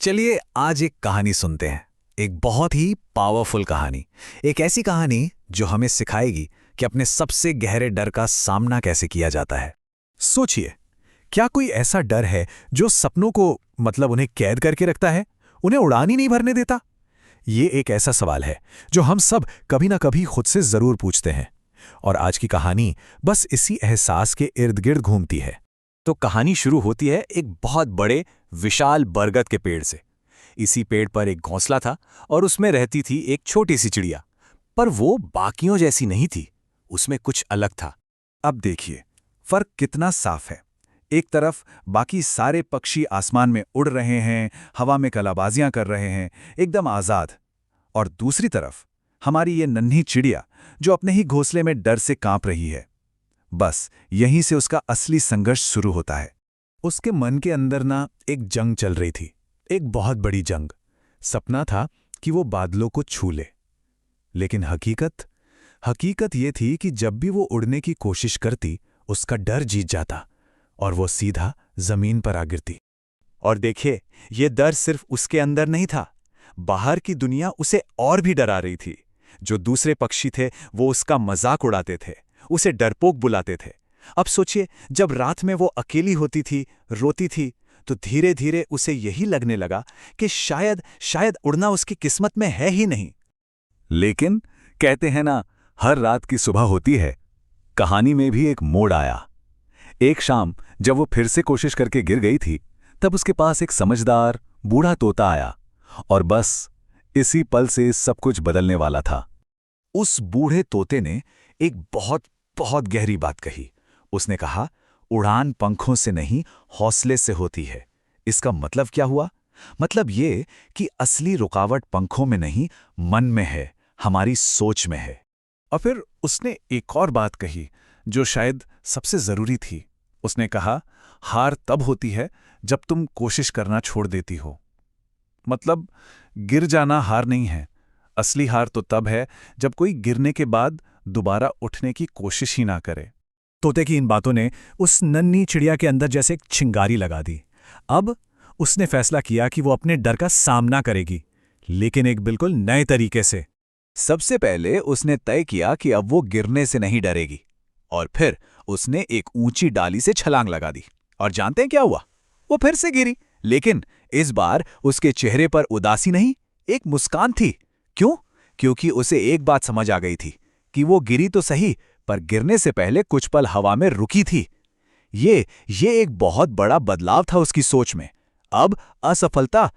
चलिए आज एक कहानी सुनते हैं। एक बहुत ही पावरफुल कहानी। एक ऐसी कहानी जो हमें सिखाएगी कि अपने सबसे गहरे डर का सामना कैसे किया जाता है। सोचिए, क्या कोई ऐसा डर है जो सपनों को उन्हें कैद करके रखता है, उन्हें उड़ान ही नहीं भरने देता? ये एक ऐसा सवाल है जो हम सब कभी ना कभी खुद से जरूर पूछते हैं। और आज की कहानी बस इसी एहसास के इर्द गिर्द घूमती है। तो कहानी शुरू होती है एक बहुत बड़े विशाल बरगद के पेड़ से। इसी पेड़ पर एक घोंसला था और उसमें रहती थी एक छोटी सी चिड़िया। पर वो बाकियों जैसी नहीं थी, उसमें कुछ अलग था। अब देखिए, फर्क कितना साफ है। एक तरफ बाकी सारे पक्षी आसमान में उड़ रहे हैं, हवा में कलाबाजियां कर रहे हैं, एकदम आजाद। और दूसरी तरफ हमारी ये नन्ही चिड़िया जो अपने ही घोंसले में डर से कांप रही है। बस यहीं से उसका असली संघर्ष शुरू होता है। उसके मन के अंदर एक जंग चल रही थी, एक बहुत बड़ी जंग। सपना था कि वो बादलों को छू ले, लेकिन हकीकत ये थी कि जब भी वो उड़ने की कोशिश करती, उसका डर जीत जाता और वो सीधा जमीन पर आ गिरती। और देखिए, ये डर सिर्फ उसके अंदर नहीं था, बाहर की दुनिया उसे और भी डरा रही थी। जो दूसरे पक्षी थे वो उसका मजाक उड़ाते थे, उसे डरपोक बुलाते थे। अब सोचिए, जब रात में वो अकेली होती थी, रोती थी, तो धीरे धीरे उसे यही लगने लगा कि शायद उड़ना उसकी किस्मत में है ही नहीं। लेकिन कहते हैं ना, हर रात की सुबह होती है। कहानी में भी एक मोड़ आया। एक शाम जब वो फिर से कोशिश करके गिर गई थी, तब उसके पास एक समझदार बूढ़ा तोता आया। और बस इसी पल से सब कुछ बदलने वाला था। उस बूढ़े तोते ने एक बहुत बहुत गहरी बात कही। उसने कहा, उड़ान पंखों से नहीं, हौसले से होती है। इसका मतलब क्या हुआ? मतलब ये कि असली रुकावट पंखों में नहीं, मन में है, हमारी सोच में है। और फिर उसने एक और बात कही जो शायद सबसे जरूरी थी। उसने कहा, हार तब होती है जब तुम कोशिश करना छोड़ देती हो। गिर जाना हार नहीं है। असली हार तो तब है जब कोई गिरने के बाद दोबारा उठने की कोशिश ही ना करे। तोते की इन बातों ने उस नन्ही चिड़िया के अंदर जैसे एक चिंगारी लगा दी। अब उसने फैसला किया कि वो अपने डर का सामना करेगी, लेकिन एक बिल्कुल नए तरीके से। सबसे पहले उसने तय किया कि अब वो गिरने से नहीं डरेगी। और फिर उसने एक ऊंची डाली से छलांग लगा दी। और जानते हैं क्या हुआ? वो फिर से गिरी, लेकिन इस बार उसके चेहरे पर उदासी नहीं, एक मुस्कान थी। क्यों? क्योंकि उसे एक बात समझ आ गई थी कि वो गिरी तो सही, पर गिरने से पहले कुछ पल हवा में रुकी थी। ये एक बहुत बड़ा बदलाव था उसकी सोच में। अब असफलता